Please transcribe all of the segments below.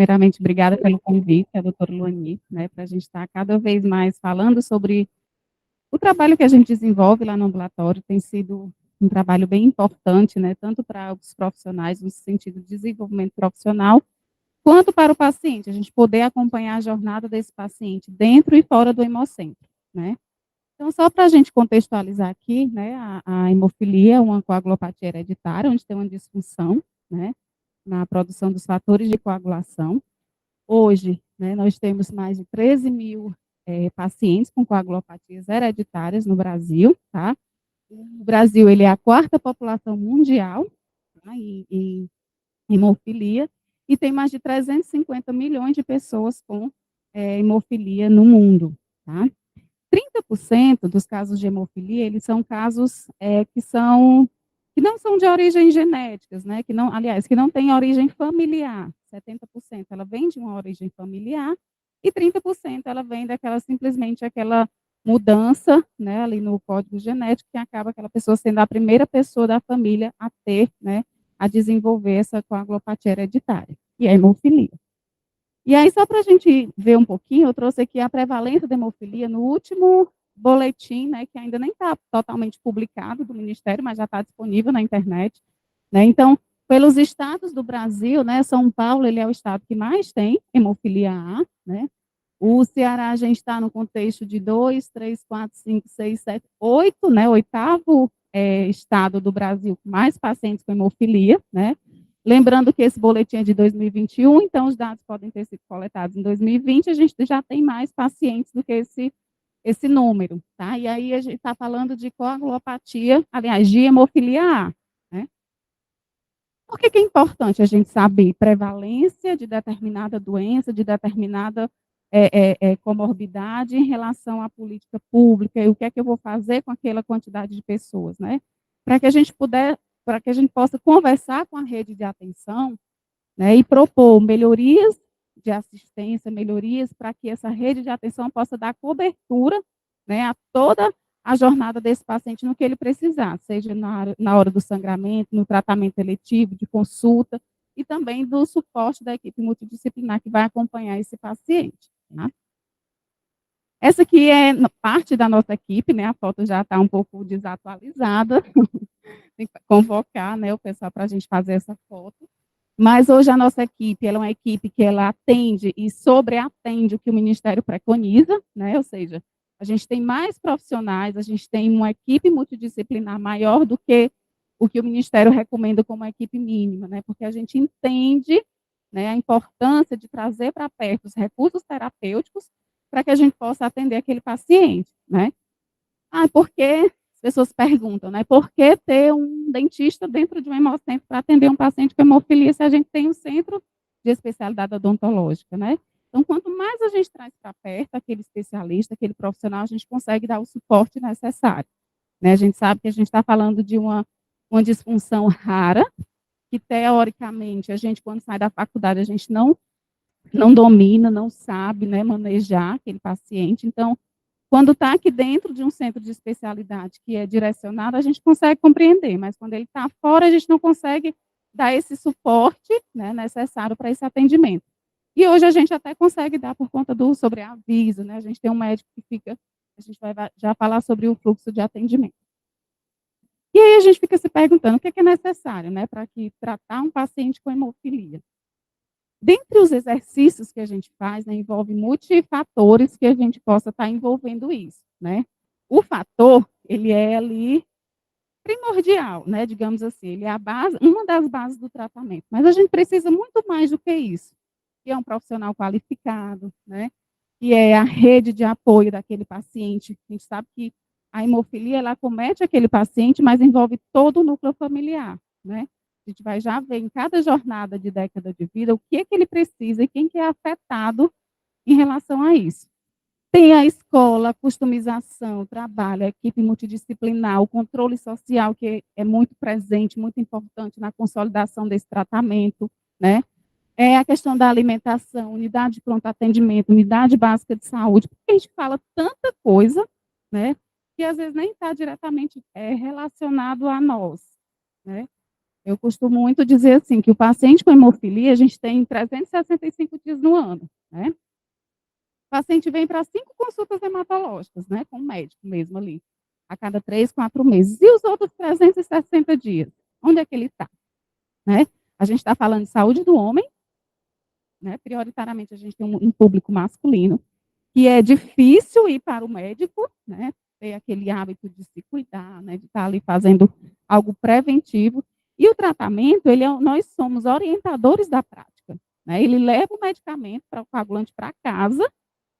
Primeiramente, obrigada pelo convite, a doutora Luani, né, para a gente estar cada vez mais falando sobre o trabalho que a gente desenvolve lá no ambulatório. Tem sido um trabalho bem importante, né, tanto para os profissionais, no sentido de desenvolvimento profissional, quanto para o paciente, a gente poder acompanhar a jornada desse paciente dentro e fora do hemocentro, né. Então, só para a gente contextualizar aqui, né, a hemofilia é uma coagulopatia hereditária, onde tem uma disfunção, né, na produção dos fatores de coagulação. Hoje, né, nós temos mais de 13.000 pacientes com coagulopatias hereditárias no Brasil, tá? O Brasil, ele é a quarta população mundial, tá, em hemofilia, e tem mais de 350 milhões de pessoas com hemofilia no mundo, tá? 30% dos casos de hemofilia, eles são casos que não são de origem genéticas, né? Que não, aliás, que não têm origem familiar. 70% ela vem de uma origem familiar e 30% ela vem simplesmente aquela mudança, né, ali no código genético que acaba aquela pessoa sendo a primeira pessoa da família a ter, né, a desenvolver essa coagulopatia hereditária, e a hemofilia. E aí, só para a gente ver um pouquinho, eu trouxe aqui a prevalência da hemofilia no último boletim, né, que ainda nem está totalmente publicado do Ministério, mas já está disponível na internet, né. Então, pelos estados do Brasil, né, São Paulo, ele é o estado que mais tem hemofilia A, né. O Ceará, a gente está no contexto de 2, 3, 4, 5, 6, 7, 8, né, oitavo estado do Brasil com mais pacientes com hemofilia, né. Lembrando que esse boletim é de 2021, então os dados podem ter sido coletados em 2020, a gente já tem mais pacientes do que esse número, tá? E aí a gente está falando de coagulopatia, aliás, de hemofilia A, né? Por que que é importante a gente saber prevalência de determinada doença, de determinada comorbidade em relação à política pública e o que é que eu vou fazer com aquela quantidade de pessoas, né? Para que a gente para que a gente possa conversar com a rede de atenção, né, e propor melhorias de assistência, melhorias para que essa rede de atenção possa dar cobertura, né, a toda a jornada desse paciente no que ele precisar, seja na hora do sangramento, no tratamento eletivo, de consulta, e também do suporte da equipe multidisciplinar que vai acompanhar esse paciente, tá? Essa aqui é parte da nossa equipe, né, a foto já está um pouco desatualizada, tem que convocar, né, o pessoal para a gente fazer essa foto. Mas hoje a nossa equipe, ela é uma equipe que ela atende e sobreatende o que o Ministério preconiza, né, ou seja, a gente tem mais profissionais, a gente tem uma equipe multidisciplinar maior do que o que o Ministério recomenda como equipe mínima, né, porque a gente entende, né, a importância de trazer para perto os recursos terapêuticos para que a gente possa atender aquele paciente, né. Ah, porque as pessoas perguntam, né, por que ter um dentista dentro de um hemocentro para atender um paciente com hemofilia se a gente tem um centro de especialidade odontológica, né? Então, quanto mais a gente traz para perto aquele especialista, aquele profissional, a gente consegue dar o suporte necessário, né? A gente sabe que a gente está falando de uma disfunção rara, que teoricamente a gente, quando sai da faculdade, a gente não domina, não sabe, né, manejar aquele paciente. Então, quando está aqui dentro de um centro de especialidade que é direcionado, a gente consegue compreender, mas quando ele está fora, a gente não consegue dar esse suporte, né, necessário para esse atendimento. E hoje a gente até consegue dar por conta do sobreaviso, né, a gente tem um médico que fica, a gente vai já falar sobre o fluxo de atendimento. E aí a gente fica se perguntando o que é necessário, né, para tratar um paciente com hemofilia. Dentre os exercícios que a gente faz, né, envolve multifatores que a gente possa estar envolvendo isso, né. O fator, ele é ali primordial, né, digamos assim, ele é a base, uma das bases do tratamento, mas a gente precisa muito mais do que isso, que é um profissional qualificado, né, que é a rede de apoio daquele paciente. A gente sabe que a hemofilia, ela acomete aquele paciente, mas envolve todo o núcleo familiar, né. A gente vai já ver em cada jornada de década de vida o que é que ele precisa e quem que é afetado em relação a isso. Tem a escola, a customização, o trabalho, a equipe multidisciplinar, o controle social, que é muito presente, muito importante na consolidação desse tratamento, né. É a questão da alimentação, unidade de pronto atendimento, unidade básica de saúde, porque a gente fala tanta coisa, né, que às vezes nem está diretamente relacionado a nós, né. Eu costumo muito dizer assim, que o paciente com hemofilia, a gente tem 365 dias no ano, né. O paciente vem para 5 consultas hematológicas, né, com o médico mesmo ali, a cada 3, 4 meses. E os outros 360 dias, onde é que ele está, né? A gente está falando de saúde do homem, né, prioritariamente a gente tem um público masculino, que é difícil ir para o médico, né, ter aquele hábito de se cuidar, né, de estar ali fazendo algo preventivo. E o tratamento, nós somos orientadores da prática, né, ele leva o medicamento para o coagulante para casa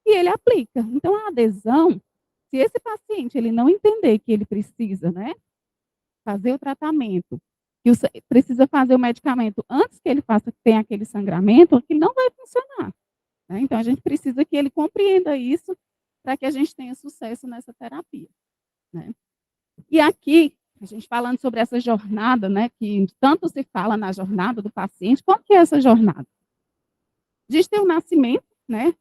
e ele aplica. Então a adesão, se esse paciente ele não entender que ele precisa, né, fazer o tratamento, precisa fazer o medicamento antes que ele faça, que tenha aquele sangramento, aquilo não vai funcionar, né. Então a gente precisa que ele compreenda isso, para que a gente tenha sucesso nessa terapia, né. E aqui, a gente falando sobre essa jornada, né, que tanto se fala na jornada do paciente, qual que é essa jornada? A gente tem o nascimento, né,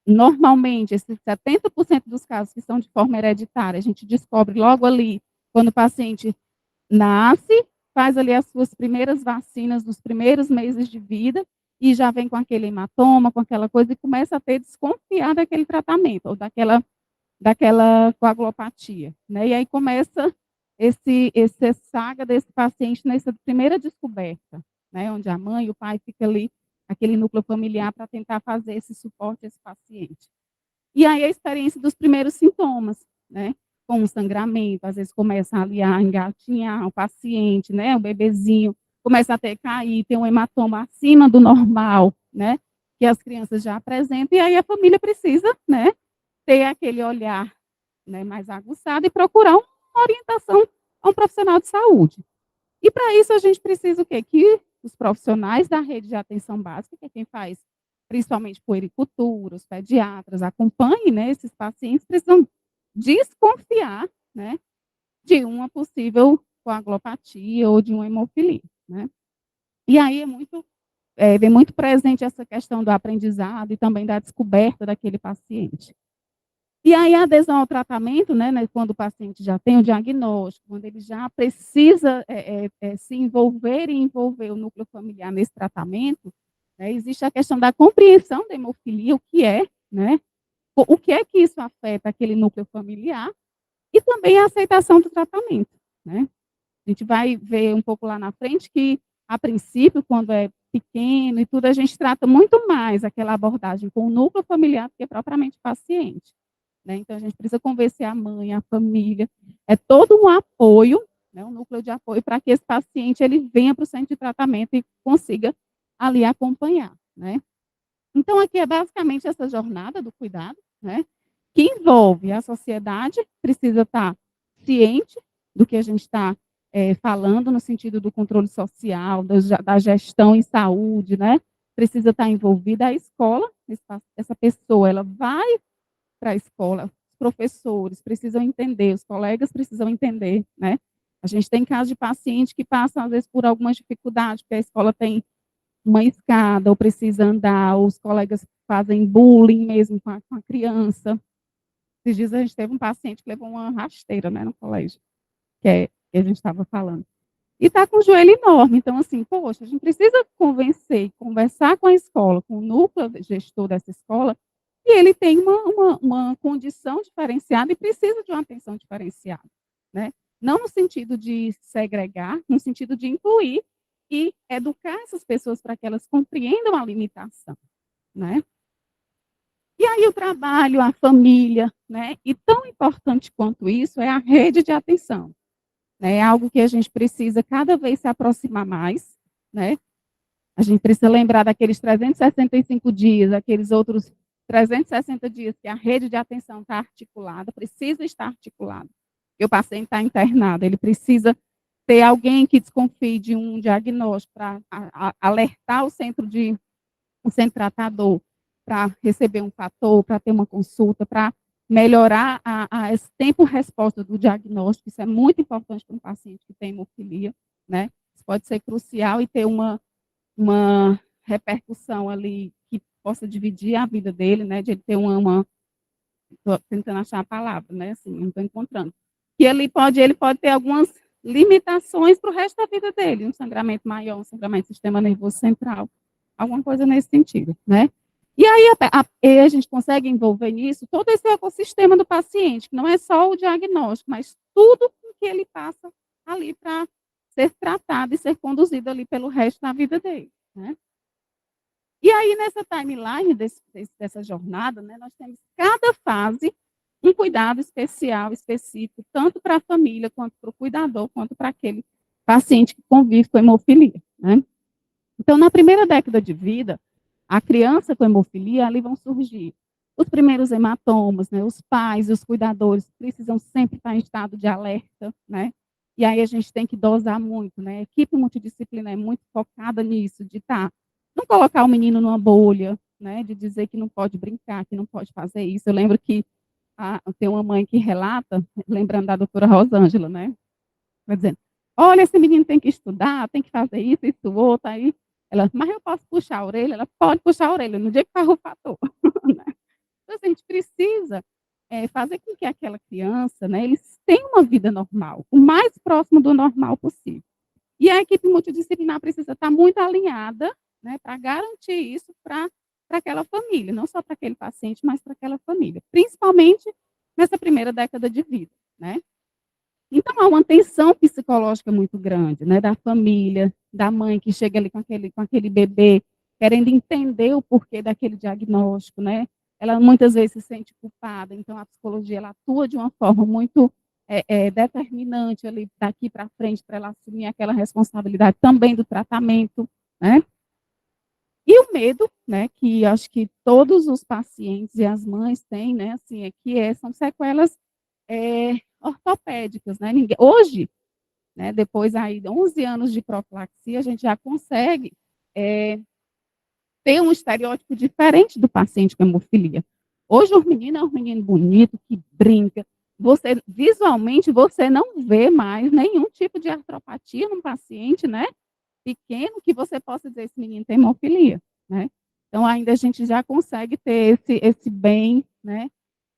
normalmente esses 70% dos casos que são de forma hereditária, a gente descobre logo ali, quando o paciente nasce, faz ali as suas primeiras vacinas nos primeiros meses de vida, e já vem com aquele hematoma, com aquela coisa, e começa a ter desconfiar daquele tratamento, ou daquela coagulopatia, né. E aí começa esse saga desse paciente nessa primeira descoberta, né, onde a mãe e o pai fica ali, aquele núcleo familiar para tentar fazer esse suporte a esse paciente. E aí a experiência dos primeiros sintomas, né, com o sangramento, às vezes começa ali a engatinhar o paciente, né, o bebezinho, começa até cair, tem um hematoma acima do normal, né, que as crianças já apresentam, e aí a família precisa, né, ter aquele olhar, né, mais aguçado e procurar uma orientação a um profissional de saúde. E para isso a gente precisa o quê? Que os profissionais da rede de atenção básica, que é quem faz principalmente puericultura, os pediatras, acompanhem, né, esses pacientes, precisam desconfiar, né, de uma possível coagulopatia ou de uma hemofilia, né. E aí vem muito presente essa questão do aprendizado e também da descoberta daquele paciente. E aí a adesão ao tratamento, né, quando o paciente já tem o diagnóstico, quando ele já precisa, se envolver e envolver o núcleo familiar nesse tratamento, né, existe a questão da compreensão da hemofilia, o que é, né, o que é que isso afeta aquele núcleo familiar, e também a aceitação do tratamento, né. A gente vai ver um pouco lá na frente que, a princípio, quando é pequeno e tudo, a gente trata muito mais aquela abordagem com o núcleo familiar do que propriamente o paciente, né. Então a gente precisa convencer a mãe, a família, é todo um apoio, né, um núcleo de apoio para que esse paciente ele venha para o centro de tratamento e consiga ali acompanhar, né. Então aqui é basicamente essa jornada do cuidado, né, que envolve a sociedade, precisa estar ciente do que a gente está, falando no sentido do controle social, da gestão em saúde, né, precisa estar envolvida a escola, essa pessoa ela vai para a escola, os professores precisam entender, os colegas precisam entender, né. A gente tem casos de paciente que passam, às vezes, por algumas dificuldades, porque a escola tem uma escada, ou precisa andar, ou os colegas fazem bullying mesmo com a criança. Esses dias a gente teve um paciente que levou uma rasteira, né, no colégio, que a gente estava falando. E está com o joelho enorme, então assim, poxa, a gente precisa convencer, conversar com a escola, com o núcleo gestor dessa escola, e ele tem uma condição diferenciada e precisa de uma atenção diferenciada, né. Não no sentido de segregar, no sentido de incluir e educar essas pessoas para que elas compreendam a limitação, né. E aí o trabalho, a família, né, e tão importante quanto isso é a rede de atenção, né, é algo que a gente precisa cada vez se aproximar mais, né. A gente precisa lembrar daqueles 365 dias, aqueles outros 360 dias que a rede de atenção está articulada, precisa estar articulada. Porque o paciente está internado, ele precisa ter alguém que desconfie de um diagnóstico para alertar o centro tratador, para receber um fator, para ter uma consulta, para melhorar esse tempo-resposta do diagnóstico, isso é muito importante para um paciente que tem hemofilia, né, isso pode ser crucial e ter uma repercussão ali que possa dividir a vida dele, né, de ele ter estou tentando achar a palavra, né, assim, não estou encontrando. Que ele pode ter algumas limitações para o resto da vida dele, um sangramento maior, um sangramento do sistema nervoso central, alguma coisa nesse sentido, né? E aí a gente consegue envolver nisso todo esse ecossistema do paciente, que não é só o diagnóstico, mas tudo que ele passa ali para ser tratado e ser conduzido ali pelo resto da vida dele, né? E aí, nessa timeline dessa jornada, né, nós temos cada fase um cuidado especial, específico, tanto para a família, quanto para o cuidador, quanto para aquele paciente que convive com hemofilia, né? Então, na primeira década de vida, a criança com hemofilia, ali vão surgir os primeiros hematomas, né? Os pais, os cuidadores precisam sempre estar em estado de alerta, né? E aí a gente tem que dosar muito, né? A equipe multidisciplinar é muito focada nisso, de não colocar o menino numa bolha, né? De dizer que não pode brincar, que não pode fazer isso. Eu lembro que tem uma mãe que relata, lembrando da doutora Rosângela, né? Vai dizendo, olha, esse menino tem que estudar, tem que fazer isso, outro, aí ela, mas eu posso puxar a orelha? Ela pode puxar a orelha, no dia que farra o fator. Né? Então, assim, a gente precisa fazer com que aquela criança, né, eles tenham uma vida normal, o mais próximo do normal possível. E a equipe multidisciplinar precisa estar muito alinhada, né, para garantir isso para aquela família, não só para aquele paciente, mas para aquela família, principalmente nessa primeira década de vida, né? Então, há uma tensão psicológica muito grande, né, da família, da mãe que chega ali com aquele bebê, querendo entender o porquê daquele diagnóstico, né? Ela muitas vezes se sente culpada, então a psicologia ela atua de uma forma muito determinante ali daqui para frente para ela assumir aquela responsabilidade também do tratamento, né? E o medo, né, que acho que todos os pacientes e as mães têm, né, assim, são sequelas ortopédicas, né? Hoje, né, depois aí de 11 anos de profilaxia, a gente já consegue ter um estereótipo diferente do paciente com hemofilia. Hoje o menino é um menino bonito, que brinca. Visualmente, você não vê mais nenhum tipo de artropatia no paciente, né? Pequeno, que você possa dizer esse menino tem hemofilia, né? Então, ainda a gente já consegue ter esse bem, né?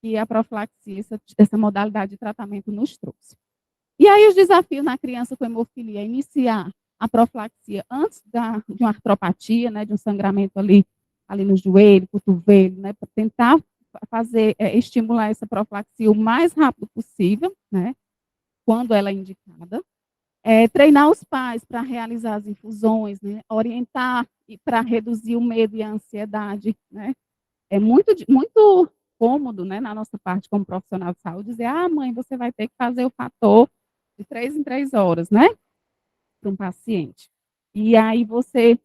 Que a profilaxia, essa modalidade de tratamento nos trouxe. E aí os desafios na criança com hemofilia, iniciar a profilaxia antes de uma artropatia, né, de um sangramento ali no joelho, cotovelo, né, para tentar estimular essa profilaxia o mais rápido possível, né, quando ela é indicada. Treinar os pais para realizar as infusões, né, orientar para reduzir o medo e a ansiedade, né. É muito cômodo, né, na nossa parte como profissional de saúde, dizer, mãe, você vai ter que fazer o fator de 3 em 3 horas, né, para um paciente. E aí você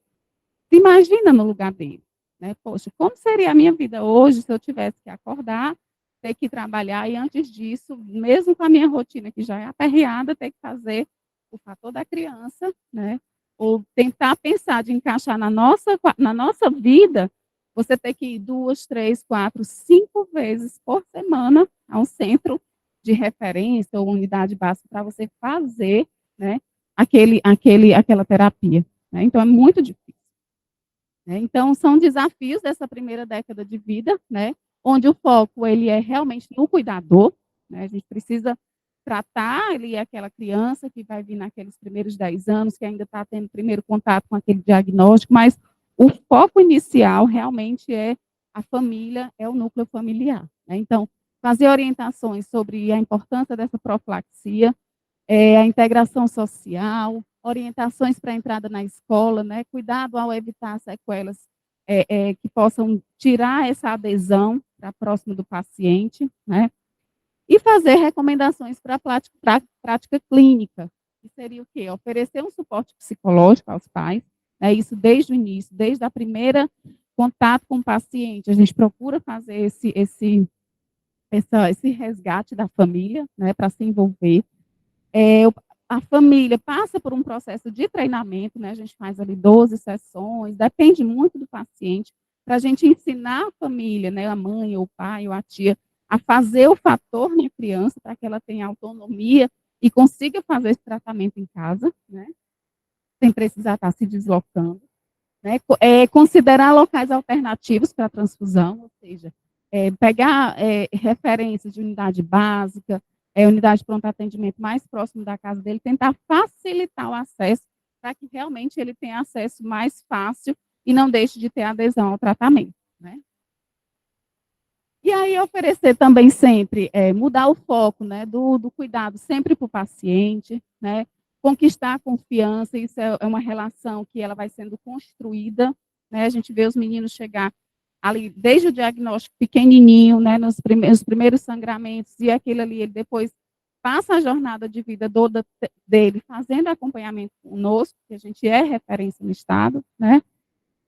se imagina no lugar dele, né, poxa, como seria a minha vida hoje se eu tivesse que acordar, ter que trabalhar e antes disso, mesmo com a minha rotina que já é aperreada, ter que fazer o fator da criança, né, ou tentar pensar de encaixar na nossa vida, você ter que ir 2, 3, 4, 5 vezes por semana a um centro de referência ou unidade básica para você fazer, né, aquela terapia, né? Então é muito difícil, né? Então são desafios dessa primeira década de vida, né, onde o foco ele é realmente no cuidador, né? A gente precisa tratar ali aquela criança que vai vir naqueles primeiros 10 anos, que ainda está tendo primeiro contato com aquele diagnóstico, mas o foco inicial realmente é a família, é o núcleo familiar, né? Então, fazer orientações sobre a importância dessa profilaxia, a integração social, orientações para a entrada na escola, né? Cuidado ao evitar sequelas que possam tirar essa adesão para próximo do paciente, né? E fazer recomendações para a prática clínica, que seria o quê? Oferecer um suporte psicológico aos pais, né? Isso desde o início, desde a primeira contato com o paciente, a gente procura fazer esse resgate da família, né, para se envolver. A família passa por um processo de treinamento, né? A gente faz ali 12 sessões, depende muito do paciente, para a gente ensinar a família, né, a mãe, ou o pai, ou a tia, a fazer o fator na criança, para que ela tenha autonomia e consiga fazer esse tratamento em casa, né? Sem precisar estar se deslocando. Né? Considerar locais alternativos para transfusão, ou seja, pegar referências de unidade básica, unidade de pronto atendimento mais próximo da casa dele, tentar facilitar o acesso para que realmente ele tenha acesso mais fácil e não deixe de ter adesão ao tratamento, né? E aí oferecer também sempre, mudar o foco, né, do cuidado sempre para o paciente, né, conquistar a confiança, isso é uma relação que ela vai sendo construída, né, a gente vê os meninos chegar ali, desde o diagnóstico pequenininho, né, nos primeiros sangramentos, e aquele ali, ele depois passa a jornada de vida toda dele, fazendo acompanhamento conosco, que a gente é referência no estado, né,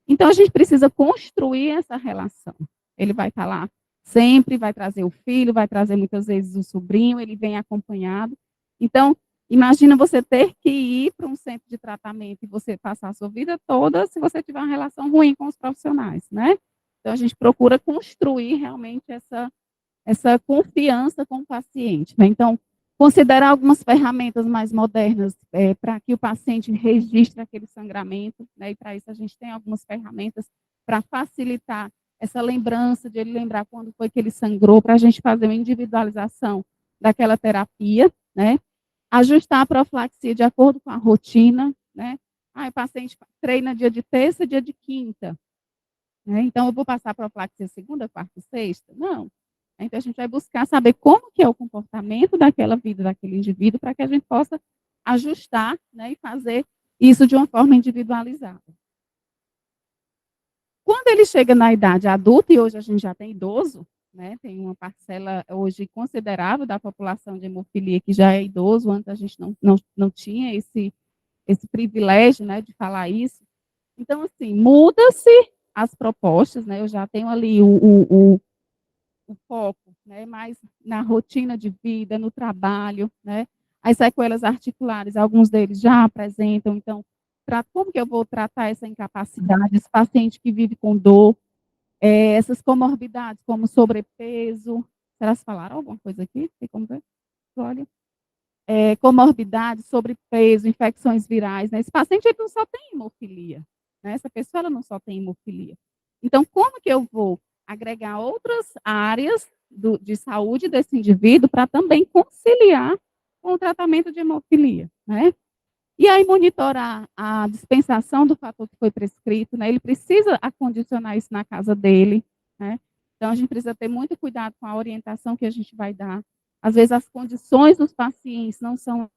então a gente precisa construir essa relação. Ele vai estar lá sempre, vai trazer o filho, vai trazer muitas vezes o sobrinho, ele vem acompanhado. Então, imagina você ter que ir para um centro de tratamento e você passar a sua vida toda se você tiver uma relação ruim com os profissionais, né? Então, a gente procura construir realmente essa confiança com o paciente, né? Então, considerar algumas ferramentas mais modernas para que o paciente registre aquele sangramento, né? E para isso a gente tem algumas ferramentas para facilitar essa lembrança de ele lembrar quando foi que ele sangrou, para a gente fazer uma individualização daquela terapia, né? Ajustar a profilaxia de acordo com a rotina, né? Ah, o paciente treina dia de terça, dia de quinta, né? Então eu vou passar a profilaxia segunda, quarta e sexta? Não. Então a gente vai buscar saber como que é o comportamento daquela vida daquele indivíduo para que a gente possa ajustar, né, e fazer isso de uma forma individualizada. Quando ele chega na idade adulta, e hoje a gente já tem idoso, né, tem uma parcela hoje considerável da população de hemofilia que já é idoso, antes a gente não tinha esse privilégio, né, de falar isso. Então, assim, muda-se as propostas, né, eu já tenho ali o foco, né, mais na rotina de vida, no trabalho, né, as sequelas articulares, alguns deles já apresentam, então, como que eu vou tratar essa incapacidade, esse paciente que vive com dor, essas comorbidades como sobrepeso, será que falaram alguma coisa aqui? Tem como ver? Olha. Comorbidades, sobrepeso, infecções virais, né? Esse paciente ele não só tem hemofilia, né? Essa pessoa ela não só tem hemofilia. Então, como que eu vou agregar outras áreas de saúde desse indivíduo para também conciliar com o tratamento de hemofilia, né? E aí monitorar a dispensação do fator que foi prescrito, né? Ele precisa acondicionar isso na casa dele, né? Então a gente precisa ter muito cuidado com a orientação que a gente vai dar. Às vezes as condições dos pacientes não são,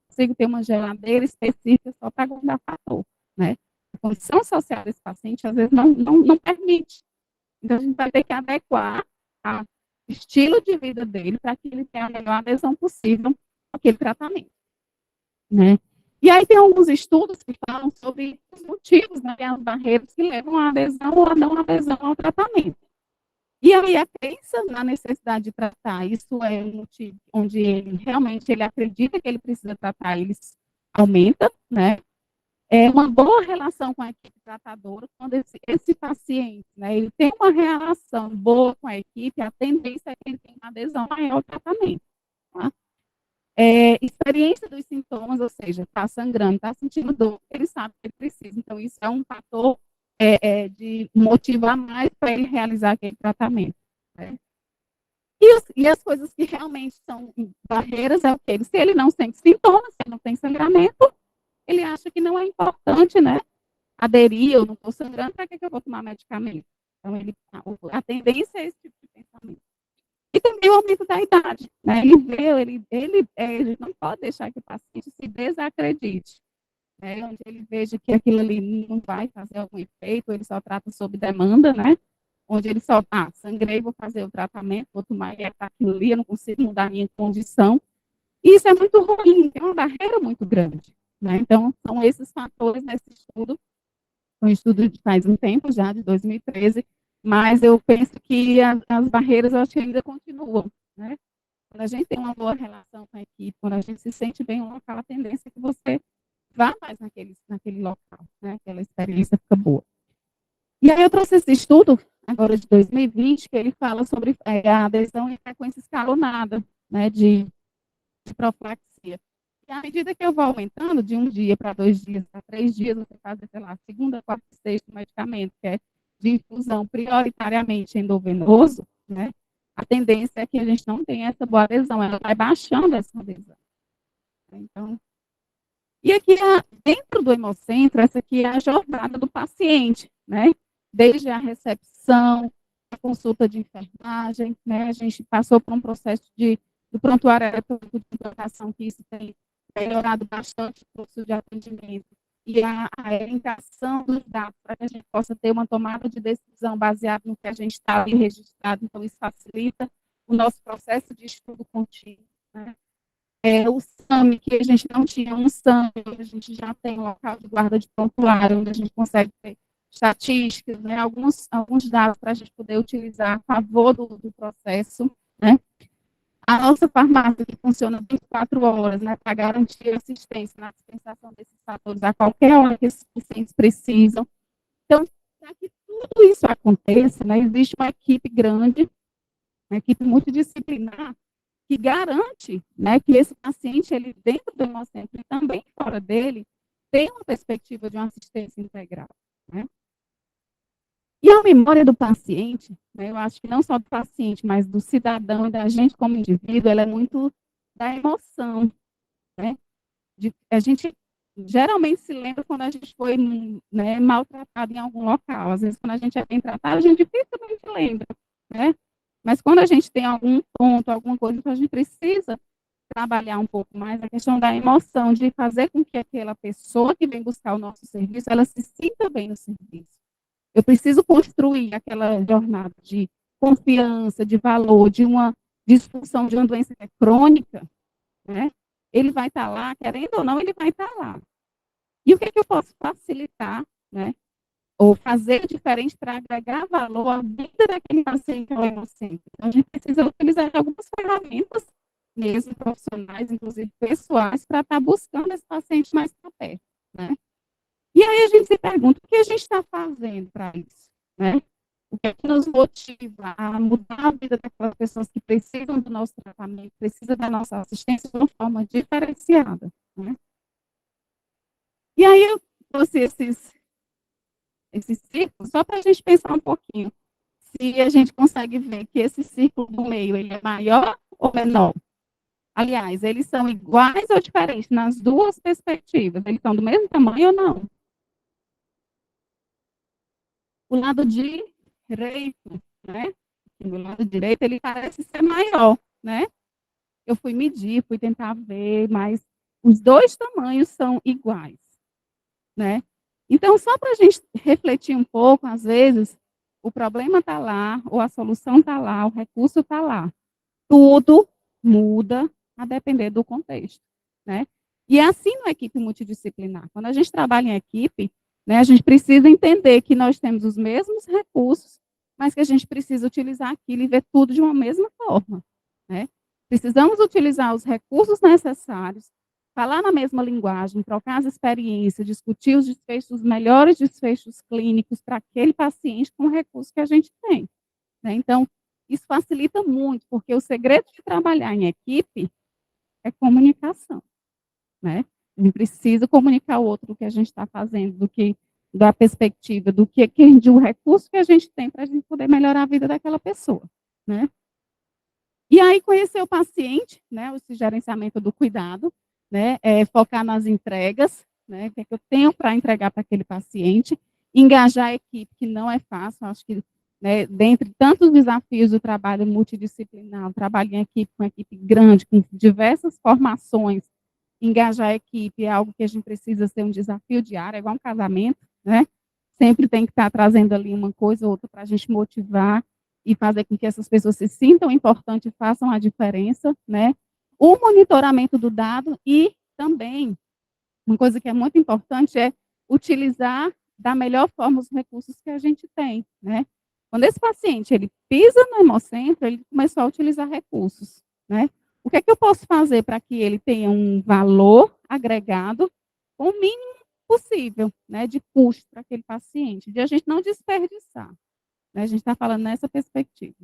consigo ter uma geladeira específica só para guardar fator, né? A condição social desse paciente às vezes não permite. Então a gente vai ter que adequar o estilo de vida dele para que ele tenha a melhor adesão possível àquele tratamento, né? E aí tem alguns estudos que falam sobre os motivos, né, as barreiras que levam à adesão ou à não adesão ao tratamento. E aí a crença na necessidade de tratar, isso é um motivo onde ele realmente ele acredita que ele precisa tratar, ele aumenta, né? É uma boa relação com a equipe tratadora, quando esse paciente, né, ele tem uma relação boa com a equipe, a tendência é que ele tenha uma adesão maior ao tratamento, tá? Experiência dos sintomas, ou seja, está sangrando, está sentindo dor, ele sabe que ele precisa. Então, isso é um fator de motivar mais para ele realizar aquele tratamento, né? E as coisas que realmente são barreiras é o quê? Se ele não sente sintomas, se ele não tem sangramento, ele acha que não é importante, né? Aderir, eu não estou sangrando, para que eu vou tomar medicamento? Então, a tendência é esse tipo de pensamento. E também o aumento da idade, né? Ele não pode deixar que o paciente se desacredite, né? Onde ele veja que aquilo ali não vai fazer algum efeito, ele só trata sob demanda, né? Onde ele só, sangrei, vou fazer o tratamento, vou tomar aquilo ali, eu não consigo mudar a minha condição. E isso é muito ruim, é uma barreira muito grande, né? Então, são esses fatores nesse estudo, um estudo de faz um tempo já, de 2013, mas eu penso que as barreiras, eu acho que ainda continuam, né? Quando a gente tem uma boa relação com a equipe, quando a gente se sente bem no local, a tendência é que você vá mais naquele local, né? Aquela experiência fica boa. E aí eu trouxe esse estudo, agora de 2020, que ele fala sobre a adesão em frequência escalonada, né? De profilaxia. E à medida que eu vou aumentando, de 1 dia para 2 dias, para 3 dias, você faz, sei lá, segunda, quarta e sexta medicamento, que é de infusão prioritariamente endovenoso, né? a tendência é que a gente não tenha essa boa adesão, ela vai baixando essa adesão. Então, e aqui, dentro do Hemocentro, essa aqui é a jornada do paciente, né? Desde a recepção, a consulta de enfermagem, né? A gente passou por um processo do prontuário eletrônico de implantação, que isso tem melhorado bastante o fluxo de atendimento, e a orientação dos dados para que a gente possa ter uma tomada de decisão baseada no que a gente está ali registrado. Então, isso facilita o nosso processo de estudo contínuo, né? O SAMI, que a gente não tinha um SAMI, a gente já tem um local de guarda de prontuário, onde a gente consegue ter estatísticas, né, alguns dados para a gente poder utilizar a favor do processo, né. A nossa farmácia, que funciona 24 horas, né, para garantir assistência na dispensação desses fatores a qualquer hora que esses pacientes precisam. Então, para que tudo isso aconteça, né, existe uma equipe grande, uma equipe multidisciplinar, que garante, né, que esse paciente, ele dentro do Hemocentro e também fora dele, tem uma perspectiva de uma assistência integral, né? E a memória do paciente, né, eu acho que não só do paciente, mas do cidadão e da gente como indivíduo, ela é muito da emoção, né? A gente geralmente se lembra quando a gente foi, né, maltratado em algum local. Às vezes, quando a gente é bem tratado, a gente dificilmente lembra, né? Mas quando a gente tem algum ponto, alguma coisa que a gente precisa trabalhar um pouco mais, a questão da emoção, de fazer com que aquela pessoa que vem buscar o nosso serviço, ela se sinta bem no serviço. Eu preciso construir aquela jornada de confiança, de valor, de uma disfunção de uma doença que é crônica, né? Ele vai estar lá, querendo ou não, ele vai estar lá. E o que é que eu posso facilitar, né? Ou fazer diferente para agregar valor à vida daquele paciente ao Hemocentro. Então, a gente precisa utilizar algumas ferramentas, mesmo profissionais, inclusive pessoais, para estar buscando esse paciente mais para perto, né? E aí a gente se pergunta, o que a gente está fazendo para isso, né? O que é que nos motiva a mudar a vida daquelas pessoas que precisam do nosso tratamento, precisam da nossa assistência de uma forma diferenciada, né? E aí eu trouxe esses círculos só para a gente pensar um pouquinho se a gente consegue ver que esse círculo do meio ele é maior ou menor. Aliás, eles são iguais ou diferentes nas duas perspectivas? Eles são do mesmo tamanho ou não? O lado direito, né? O lado direito, ele parece ser maior, né? Eu fui medir, fui tentar ver, mas os dois tamanhos são iguais, né? Então, só para a gente refletir um pouco, às vezes, o problema está lá, ou a solução está lá, o recurso está lá. Tudo muda a depender do contexto, né? E é assim na equipe multidisciplinar. Quando a gente trabalha em equipe, né, a gente precisa entender que nós temos os mesmos recursos, mas que a gente precisa utilizar aquilo e ver tudo de uma mesma forma, né? Precisamos utilizar os recursos necessários, falar na mesma linguagem, trocar as experiências, discutir os desfechos, os melhores desfechos clínicos para aquele paciente com o recurso que a gente tem, né? Então, isso facilita muito, porque o segredo de trabalhar em equipe é comunicação, né? A gente precisa comunicar o outro do que a gente está fazendo, da perspectiva, do recurso que a gente tem para a gente poder melhorar a vida daquela pessoa, né? E aí conhecer o paciente, né? O gerenciamento do cuidado, né? Focar nas entregas, né? O que é que eu tenho para entregar para aquele paciente, engajar a equipe, que não é fácil, acho que, né, dentre tantos desafios do trabalho multidisciplinar, o trabalho em equipe, com equipe grande, com diversas formações, engajar a equipe é algo que a gente precisa ser um desafio diário, é igual um casamento, né? Sempre tem que estar trazendo ali uma coisa ou outra para a gente motivar e fazer com que essas pessoas se sintam importantes e façam a diferença, né? O monitoramento do dado e também, uma coisa que é muito importante é utilizar da melhor forma os recursos que a gente tem, né? Quando esse paciente, ele pisa no Hemocentro, ele começou a utilizar recursos, né? O que é que eu posso fazer para que ele tenha um valor agregado com o mínimo possível, né, de custo para aquele paciente, de a gente não desperdiçar, né? A gente está falando nessa perspectiva,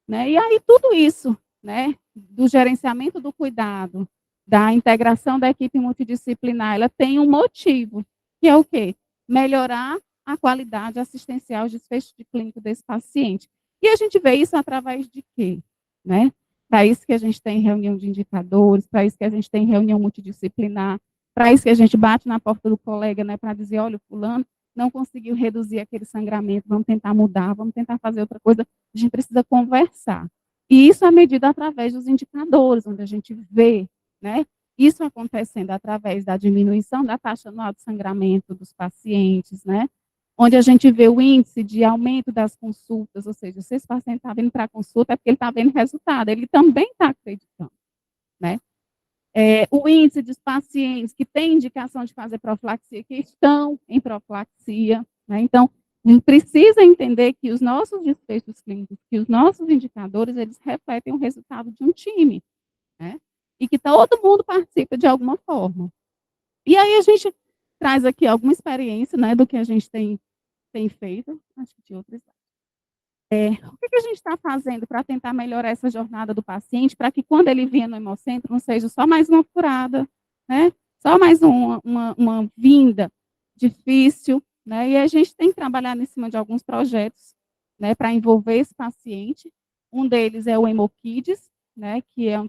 né? E aí tudo isso, né, do gerenciamento do cuidado, da integração da equipe multidisciplinar, ela tem um motivo, que é o quê? Melhorar a qualidade assistencial, os desfechos de clínico desse paciente. E a gente vê isso através de quê? Né? Para isso que a gente tem reunião de indicadores, para isso que a gente tem reunião multidisciplinar, para isso que a gente bate na porta do colega, né, para dizer, olha, o fulano não conseguiu reduzir aquele sangramento, vamos tentar mudar, vamos tentar fazer outra coisa, a gente precisa conversar. E isso é medido através dos indicadores, onde a gente vê, né, isso acontecendo através da diminuição da taxa anual de sangramento dos pacientes, né, onde a gente vê o índice de aumento das consultas, ou seja, se esse paciente está vindo para a consulta é porque ele está vendo resultado, ele também está acreditando, né. O índice dos pacientes que têm indicação de fazer profilaxia, que estão em profilaxia, né? Então, a gente precisa entender que os nossos desfechos clínicos, que os nossos indicadores, eles refletem o resultado de um time, né? E que todo mundo participa de alguma forma. E aí a gente traz aqui alguma experiência, né, do que a gente tem feito. Acho que tinha outras. O que a gente está fazendo para tentar melhorar essa jornada do paciente, para que quando ele vinha no Hemocentro não seja só mais uma furada, né? Só mais uma vinda difícil, né? E a gente tem trabalhado em cima de alguns projetos, né, para envolver esse paciente. Um deles é o Hemokids, né, que é um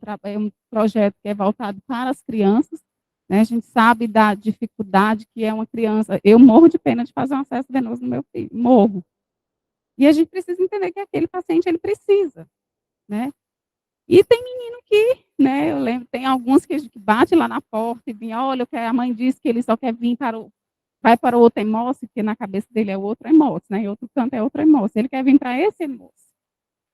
projeto que é voltado para as crianças, né? A gente sabe da dificuldade que é uma criança. Eu morro de pena de fazer um acesso venoso no meu filho, morro. E a gente precisa entender que aquele paciente, ele precisa, né. E tem menino que, né, eu lembro, tem alguns que bate lá na porta e vem: "Olha, a mãe disse que ele só quer vir para o vai para o outro Hemoce", porque na cabeça dele é outro Hemoce, né, em outro canto é outro Hemoce, ele quer vir para esse Hemoce.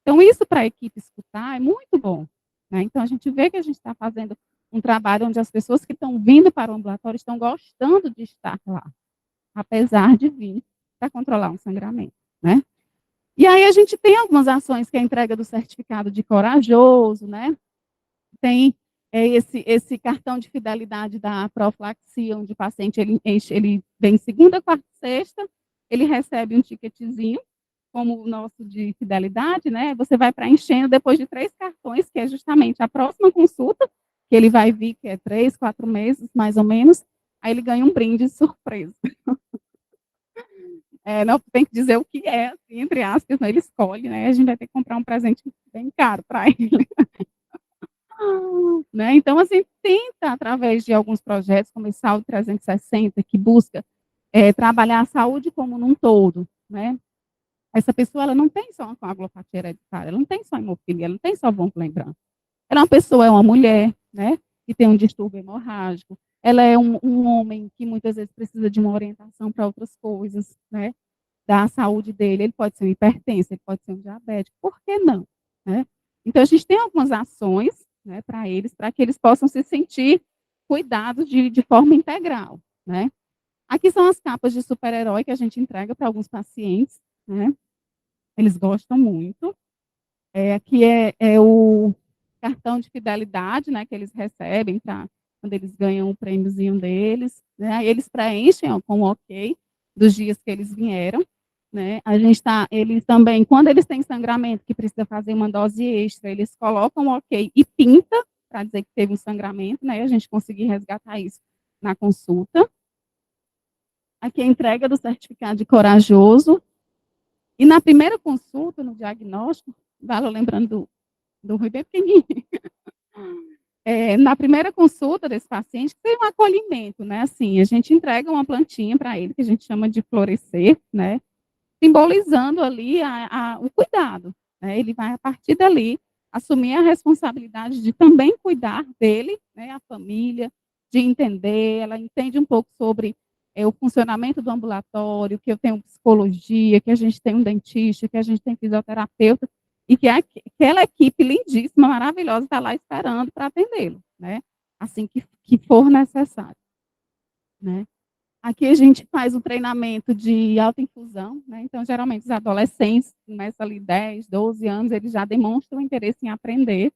Então isso para a equipe escutar é muito bom, né. Então a gente vê que a gente está fazendo um trabalho onde as pessoas que estão vindo para o ambulatório estão gostando de estar lá, apesar de vir para controlar um sangramento, né. E aí a gente tem algumas ações, que é a entrega do certificado de corajoso, né, tem, esse cartão de fidelidade da profilaxia, onde o paciente ele vem segunda, quarta e sexta, ele recebe um ticketzinho, como o nosso de fidelidade, né, você vai preenchendo depois de 3 cartões, que é justamente a próxima consulta, que ele vai vir, que é 3, 4 meses, mais ou menos, aí ele ganha um brinde surpresa. Não tem que dizer o que é, assim, entre aspas, né, ele escolhe, né, a gente vai ter que comprar um presente bem caro para ele. Né, então, assim, tenta através de alguns projetos, como esse Saúde 360, que busca, trabalhar a saúde como num todo, né. Essa pessoa, ela não tem só uma coagulopatia hereditária, ela não tem só hemofilia, ela não tem só lembrando. Ela é uma pessoa, é uma mulher, né, que tem um distúrbio hemorrágico, ela é um homem que muitas vezes precisa de uma orientação para outras coisas, né, da saúde dele, ele pode ser um hipertenso, ele pode ser um diabético, por que não, né? Então a gente tem algumas ações, né, para que eles possam se sentir cuidados de forma integral, né? Aqui são as capas de super-herói que a gente entrega para alguns pacientes, né? Eles gostam muito. Aqui é o cartão de fidelidade, né, que eles recebem pra quando eles ganham o prêmiozinho deles, né, aí eles preenchem, ó, com o ok dos dias que eles vieram, né. Eles também, quando eles têm sangramento que precisa fazer uma dose extra, eles colocam o ok e pinta, para dizer que teve um sangramento, né, e a gente conseguir resgatar isso na consulta. Aqui é a entrega do certificado de corajoso. E na primeira consulta, no diagnóstico, Vala lembrando do Rui bem pequenininho. Na primeira consulta desse paciente, tem um acolhimento, né, assim, a gente entrega uma plantinha para ele, que a gente chama de florescer, né, simbolizando ali o cuidado, né, ele vai, a partir dali, assumir a responsabilidade de também cuidar dele, né, a família, de entender, ela entende um pouco sobre o funcionamento do ambulatório, que eu tenho psicologia, que a gente tem um dentista, que a gente tem fisioterapeuta, e que aquela equipe lindíssima, maravilhosa, está lá esperando para atendê-lo, né, assim que for necessário, né. Aqui a gente faz um treinamento de autoinfusão, né, então geralmente os adolescentes começam ali 10, 12 anos, eles já demonstram interesse em aprender,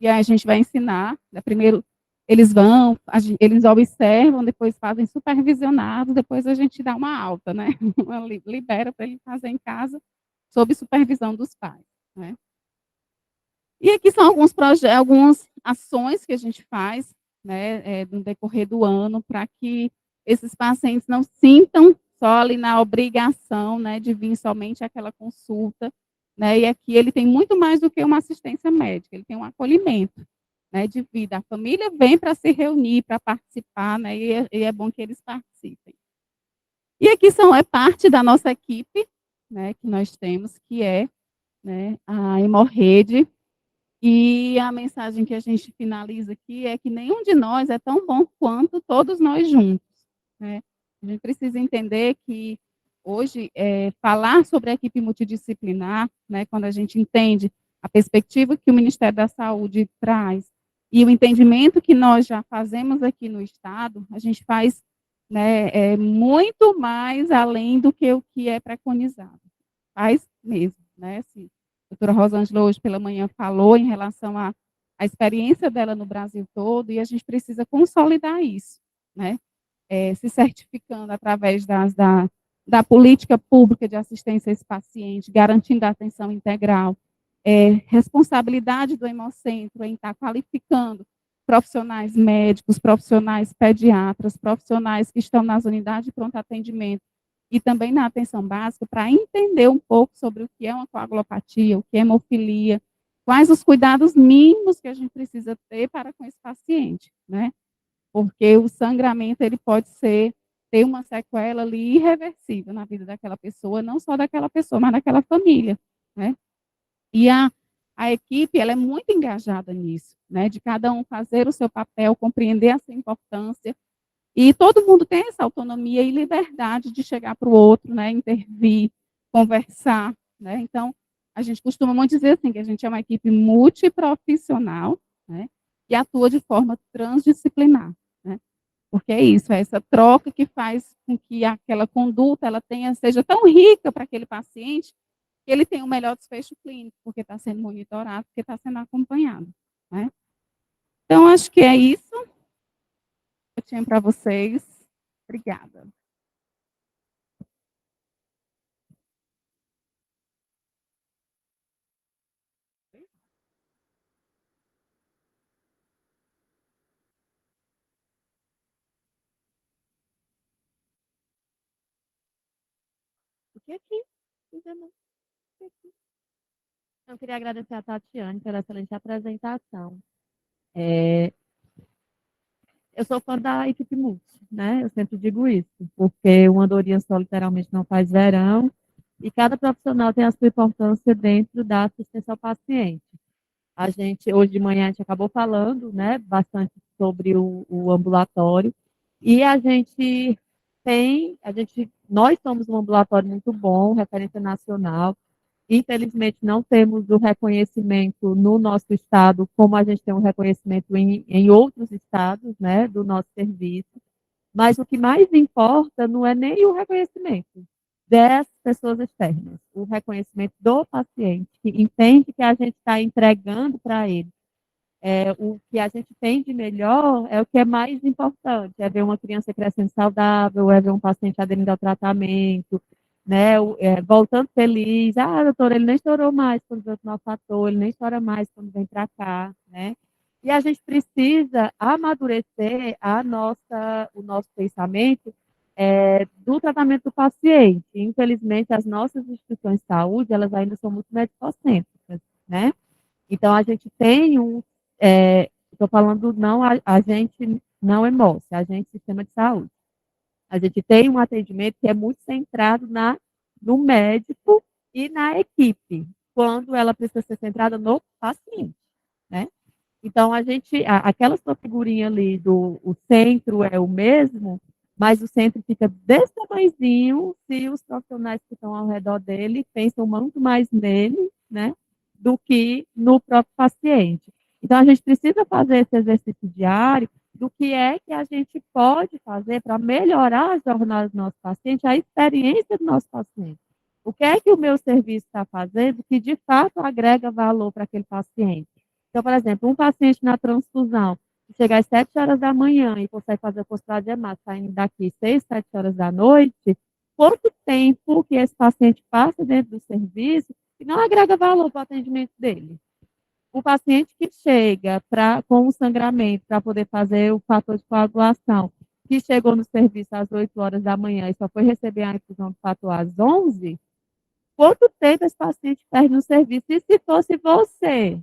e aí a gente vai ensinar, né, primeiro eles vão, eles observam, depois fazem supervisionados, depois a gente dá uma alta, né, libera para ele fazer em casa, sob supervisão dos pais, né. E aqui são algumas ações que a gente faz, né, no decorrer do ano, para que esses pacientes não sintam só ali na obrigação, né, de vir somente àquela consulta, né? E aqui ele tem muito mais do que uma assistência médica, ele tem um acolhimento, né, de vida. A família vem para se reunir, para participar, né? E é bom que eles participem. E aqui é parte da nossa equipe, né, que nós temos, que é, né, a Hemorrede. E a mensagem que a gente finaliza aqui é que nenhum de nós é tão bom quanto todos nós juntos, né? A gente precisa entender que hoje falar sobre a equipe multidisciplinar, né, quando a gente entende a perspectiva que o Ministério da Saúde traz e o entendimento que nós já fazemos aqui no Estado, a gente faz, né, muito mais além do que o que é preconizado. Faz mesmo, né? Assim, a doutora Rosângela hoje pela manhã falou em relação à experiência dela no Brasil todo, e a gente precisa consolidar isso, né? Se certificando através da política pública de assistência a esse paciente, garantindo a atenção integral, responsabilidade do Hemocentro em estar qualificando profissionais médicos, profissionais pediatras, profissionais que estão nas unidades de pronto atendimento e também na atenção básica, para entender um pouco sobre o que é uma coagulopatia, o que é hemofilia, quais os cuidados mínimos que a gente precisa ter para com esse paciente, né? Porque o sangramento, ele pode ter uma sequela ali irreversível na vida daquela pessoa, não só daquela pessoa, mas daquela família, né? E a equipe, ela é muito engajada nisso, né? De cada um fazer o seu papel, compreender a sua importância, e todo mundo tem essa autonomia e liberdade de chegar para o outro, né? Intervir, conversar, né? Então, a gente costuma muito dizer assim, que a gente é uma equipe multiprofissional, né? E atua de forma transdisciplinar, né? Porque é isso, é essa troca que faz com que aquela conduta ela seja tão rica para aquele paciente que ele tenha um melhor desfecho clínico, porque está sendo monitorado, porque está sendo acompanhado, né? Então, acho que é isso que eu tinha para vocês. Obrigada. Fique aqui. Fique aqui. Eu queria agradecer a Tatiane pela excelente apresentação. É, eu sou fã da equipe multi, né? Eu sempre digo isso, porque uma andorinha só literalmente não faz verão, e cada profissional tem a sua importância dentro da assistência ao paciente. A gente, hoje de manhã, a gente acabou falando, né, bastante sobre o ambulatório, e nós somos um ambulatório muito bom, referência nacional. Infelizmente, não temos o reconhecimento no nosso estado, como a gente tem um reconhecimento em outros estados, né, do nosso serviço. Mas o que mais importa não é nem o reconhecimento das pessoas externas, o reconhecimento do paciente, que entende que a gente está entregando para ele. O que a gente tem de melhor é o que é mais importante, é ver uma criança crescendo saudável, é ver um paciente aderindo ao tratamento, né, voltando feliz. Ah, doutor, ele nem chorou mais quando veio tomar o fator, ele nem chora mais quando vem para cá, né? E a gente precisa amadurecer o nosso pensamento do tratamento do paciente. Infelizmente, as nossas instituições de saúde, elas ainda são muito medicocêntricas, né? Então, a gente tem estou falando não a gente não é nosso, a gente sistema de saúde. A gente tem um atendimento que é muito centrado no médico e na equipe, quando ela precisa ser centrada no paciente, né? Então, aquela sua figurinha ali o centro é o mesmo, mas o centro fica desse tamanhozinho se os profissionais que estão ao redor dele pensam muito mais nele, né, do que no próprio paciente. Então, a gente precisa fazer esse exercício diário do que é que a gente pode fazer para melhorar a jornada do nosso paciente, a experiência do nosso paciente. O que é que o meu serviço está fazendo que, de fato, agrega valor para aquele paciente? Então, por exemplo, um paciente na transfusão, que chega às 7 horas da manhã e consegue fazer o postulado de hemácia saindo daqui 6, 7 horas da noite, quanto tempo que esse paciente passa dentro do serviço e não agrega valor para o atendimento dele? O paciente que chega com o sangramento para poder fazer o fator de coagulação, que chegou no serviço às 8 horas da manhã e só foi receber a infusão do fator às 11, quanto tempo esse paciente perde no serviço? E se fosse você?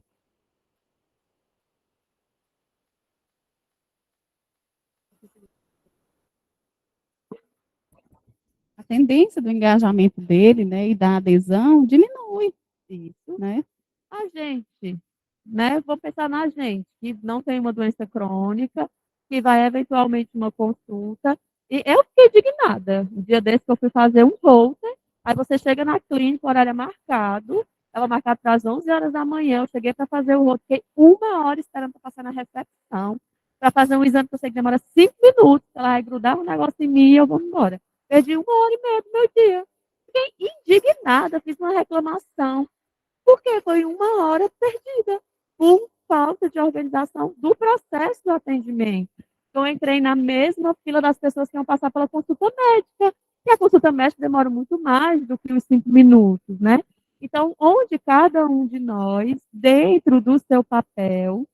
A tendência do engajamento dele, né, e da adesão diminui, Isso. né? A gente, né? Vou pensar na gente, que não tem uma doença crônica, que vai eventualmente uma consulta. E eu fiquei indignada. Um dia desse que eu fui fazer um Holter, aí você chega na clínica, o horário é marcado, ela marcada para as 11 horas da manhã, eu cheguei para fazer o Holter, fiquei 1 hora esperando para passar na recepção, para fazer um exame que eu sei que demora 5 minutos, ela vai grudar um negócio em mim e eu vou embora. Perdi 1 hora e meia do meu dia. Fiquei indignada, fiz uma reclamação porque foi 1 hora perdida por falta de organização do processo do atendimento. Eu entrei na mesma fila das pessoas que iam passar pela consulta médica, e a consulta médica demora muito mais do que os 5 minutos, né? Então, onde cada um de nós, dentro do seu papel,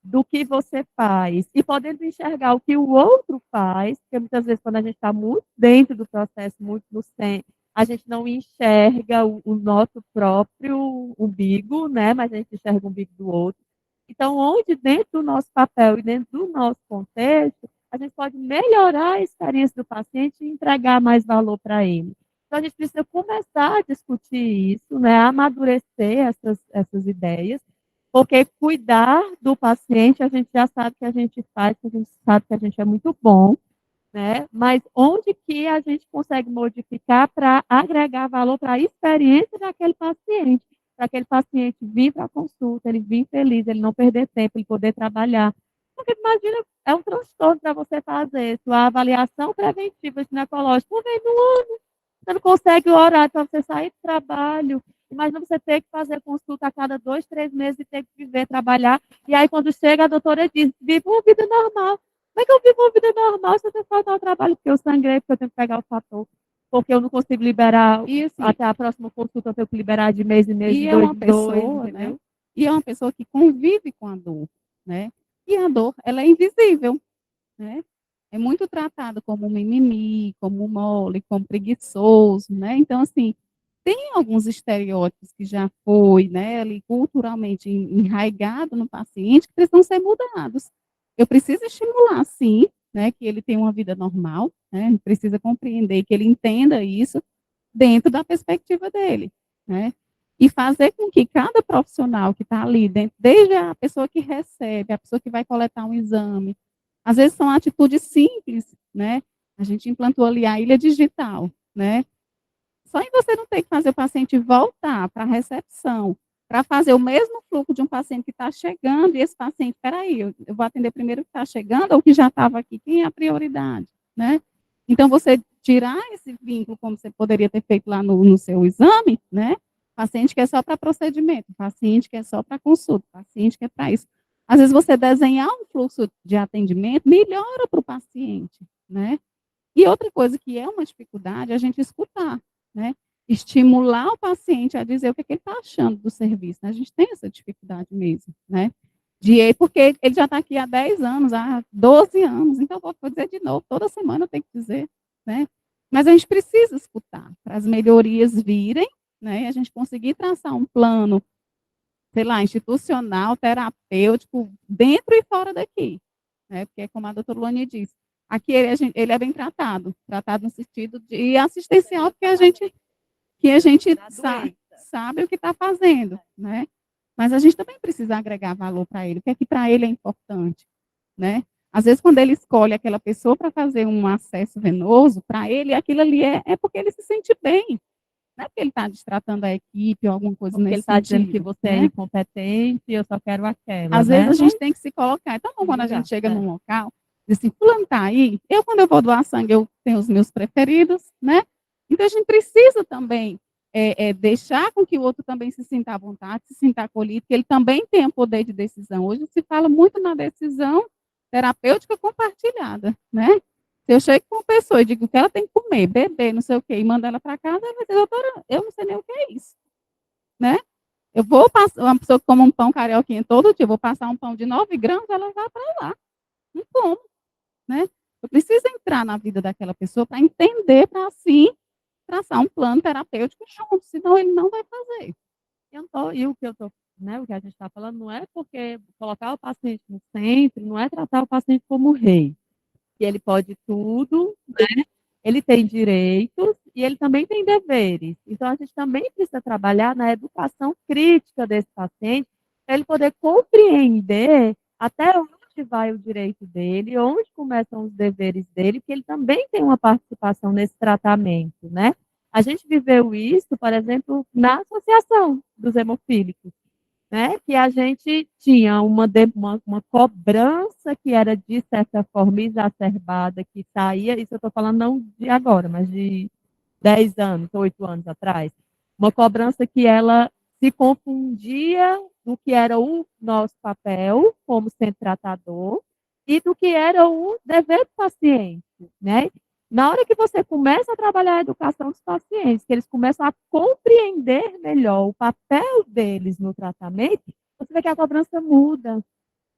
do que você faz e podendo enxergar o que o outro faz, porque muitas vezes quando a gente está muito dentro do processo, muito no centro, a gente não enxerga o nosso próprio umbigo, né? Mas a gente enxerga o umbigo do outro. Então, onde dentro do nosso papel e dentro do nosso contexto, a gente pode melhorar a experiência do paciente e entregar mais valor para ele. Então, a gente precisa começar a discutir isso, né? Amadurecer essas ideias porque cuidar do paciente, a gente já sabe que a gente faz, a gente sabe que a gente é muito bom, né? Mas onde que a gente consegue modificar para agregar valor para a experiência daquele paciente, para aquele paciente vir para a consulta, ele vir feliz, ele não perder tempo, ele poder trabalhar. Porque imagina, é um transtorno para você fazer sua avaliação preventiva ginecológica uma vez no ano. Você não consegue o horário para você sair do trabalho. Imagina você ter que fazer consulta a cada 2, 3 meses e ter que viver, trabalhar. E aí, quando chega, a doutora diz: viva uma vida normal. Como é que eu vivo uma vida normal se eu tenho que faltar ao trabalho? Porque eu sangrei, porque eu tenho que pegar o fator, porque eu não consigo liberar E assim, até a próxima consulta, eu tenho que liberar de mês em mês, de e é dois uma em dois, pessoa, né? entendeu? E é uma pessoa que convive com a dor, né? E a dor, ela é invisível, né? É muito tratado como mimimi, como mole, como preguiçoso, né? Então, assim, tem alguns estereótipos que já foi, né, ali culturalmente enraizado no paciente que precisam ser mudados. Eu preciso estimular, sim, né, que ele tenha uma vida normal, né? Precisa compreender que ele entenda isso dentro da perspectiva dele, né? E fazer com que cada profissional que está ali dentro, desde a pessoa que recebe, a pessoa que vai coletar um exame, às vezes são atitudes simples, né? A gente implantou ali a ilha digital, né? Só em você não ter que fazer o paciente voltar para a recepção, para fazer o mesmo fluxo de um paciente que está chegando, e esse paciente, peraí, eu vou atender primeiro o que está chegando ou o que já estava aqui, quem é a prioridade, né? Então, você tirar esse vínculo, como você poderia ter feito lá no seu exame, né? Paciente que é só para procedimento, paciente que é só para consulta, paciente que é para isso. Às vezes, você desenhar um fluxo de atendimento melhora para o paciente, né? E outra coisa que é uma dificuldade é a gente escutar, né? Estimular o paciente a dizer o que, é que ele está achando do serviço. Né? A gente tem essa dificuldade mesmo, né? Porque ele já está aqui há 10 anos, há 12 anos, então vou dizer de novo, toda semana eu tenho que dizer, né? Mas a gente precisa escutar para as melhorias virem, né? E a gente conseguir traçar um plano, sei lá, institucional, terapêutico, dentro e fora daqui, né? Porque, como a doutora Luane disse, aqui ele é bem tratado, tratado no sentido de assistencial, porque a gente sabe o que está fazendo, né? Mas a gente também precisa agregar valor para ele, o que é que para ele é importante, né? Às vezes, quando ele escolhe aquela pessoa para fazer um acesso venoso, para ele, aquilo ali é porque ele se sente bem, não é porque ele está destratando a equipe ou alguma coisa Porque ele nesse está dizendo que sentido, você é né? incompetente, eu só quero aquela, Às vezes né? a gente tem que se colocar. Então, quando a gente Obrigada. chega num local, diz assim, fulano tá aí, quando eu vou doar sangue, eu tenho os meus preferidos, né? Então, a gente precisa também deixar com que o outro também se sinta à vontade, se sinta acolhido, que ele também tenha poder de decisão. Hoje se fala muito na decisão terapêutica compartilhada, né? Se eu chego com uma pessoa e digo que ela tem que comer, beber, não sei o quê, e mando ela para casa, ela vai dizer, doutora, eu não sei nem o que é isso, né? Eu vou passar, uma pessoa que come um pão carioquinha todo dia, eu vou passar um pão de 9 gramas, ela vai para lá. Não como, né? Eu preciso entrar na vida daquela pessoa para entender, para assim traçar um plano terapêutico junto, senão ele não vai fazer. E o que eu tô, né, o que a gente está falando não é porque colocar o paciente no centro, não é tratar o paciente como rei, que ele pode tudo, né? Ele tem direitos e ele também tem deveres. Então, a gente também precisa trabalhar na educação crítica desse paciente, para ele poder compreender até onde vai o direito dele, onde começam os deveres dele, que ele também tem uma participação nesse tratamento, né? A gente viveu isso, por exemplo, na Associação dos Hemofílicos, né? Que a gente tinha uma cobrança que era, de certa forma, exacerbada, que saía, isso eu estou falando não de agora, mas de 10 anos, 8 anos atrás, uma cobrança que ela se confundia do que era o nosso papel como centro tratador e do que era o dever do paciente, né? Na hora que você começa a trabalhar a educação dos pacientes, que eles começam a compreender melhor o papel deles no tratamento, você vê que a cobrança muda,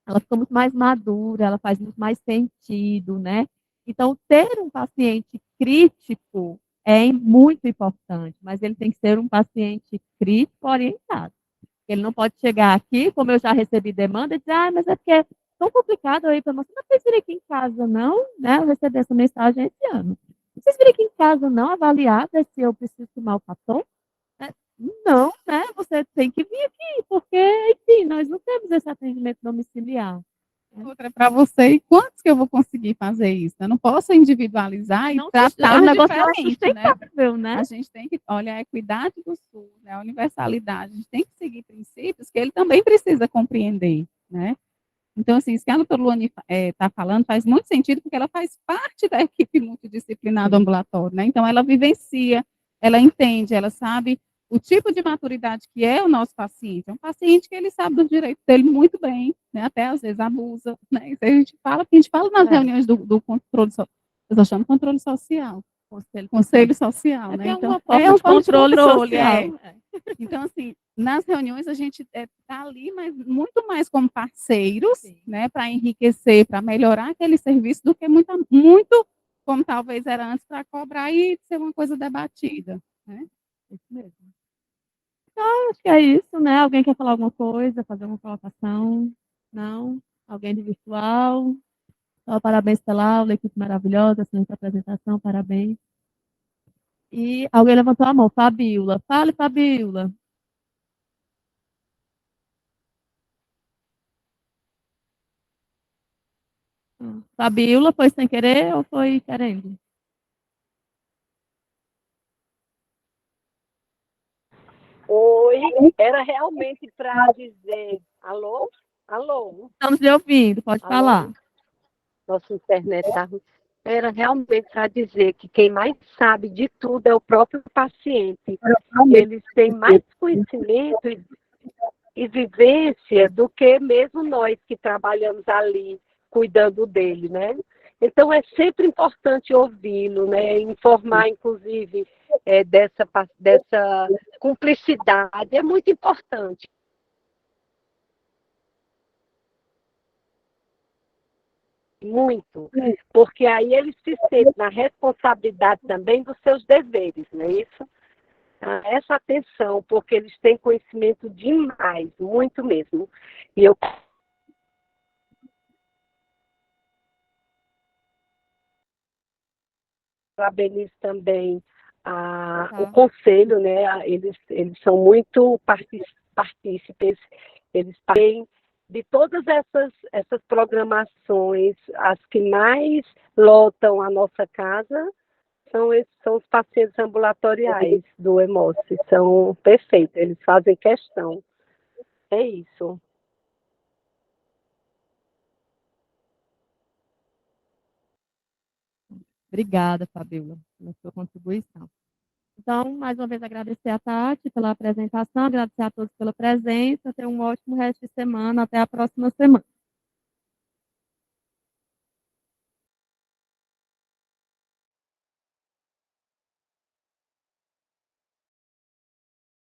ela fica muito mais madura, ela faz muito mais sentido, né? Então, ter um paciente crítico é muito importante, mas ele tem que ser um paciente crítico orientado. Ele não pode chegar aqui, como eu já recebi demanda, e dizer, mas é porque é tão complicado aí para você. Não vocês virem aqui em casa, não, né? Eu recebi essa mensagem esse ano. Vocês virem aqui em casa, não, avaliar se eu preciso tomar o cartão? Não, né? Você tem que vir aqui, porque, enfim, nós não temos esse atendimento domiciliar. Outra para você, e quantos que eu vou conseguir fazer isso? Eu não posso individualizar e Não, tratar o negócio não é diferente, né? sustentável, né? A gente tem que, olha, a equidade do SUS, né, a universalidade, a gente tem que seguir princípios que ele também precisa compreender, né? Então, assim, isso que a doutora Luane está falando faz muito sentido, porque ela faz parte da equipe multidisciplinar do ambulatório, né? Então, ela vivencia, ela entende, ela sabe o tipo de maturidade que é o nosso paciente. É um paciente que ele sabe dos direitos dele muito bem, né? Até às vezes abusa, né? Isso a gente fala, porque a gente fala nas reuniões do controle, eu estou chamando controle social. Conselho social, né? É então, uma forma um de controle social. Então, assim, nas reuniões a gente está ali, mas muito mais como parceiros, né, para enriquecer, para melhorar aquele serviço, do que muito como talvez era antes, para cobrar e ser uma coisa debatida, né? Isso mesmo. Então, acho que é isso, né? Alguém quer falar alguma coisa, fazer uma colocação? Não? Alguém de virtual? Só parabéns pela aula, equipe maravilhosa, excelente apresentação, parabéns. E alguém levantou a mão, Fabiola. Fale, Fabiola. Fabiola, foi sem querer ou foi querendo? Oi, era realmente para dizer. Alô? Alô? Estamos lhe ouvindo, pode Alô? falar. Nossa internet está ruim. Era realmente para dizer que quem mais sabe de tudo é o próprio paciente. Eles têm mais conhecimento e vivência do que mesmo nós que trabalhamos ali cuidando dele, né? Então é sempre importante ouvi-lo, né? Informar, inclusive, dessa cumplicidade é muito importante. Muito, porque aí eles se sentem na responsabilidade também dos seus deveres, não é isso? Essa atenção, porque eles têm conhecimento demais, muito mesmo. E eu parabenizo também o conselho, né? Eles são muito partícipes, eles têm de todas essas programações, as que mais lotam a nossa casa são os pacientes ambulatoriais do EMOS, são perfeitos, eles fazem questão. É isso. Obrigada, Fabiola, pela sua contribuição. Então, mais uma vez, agradecer a Tati pela apresentação, agradecer a todos pela presença, ter um ótimo resto de semana, até a próxima semana.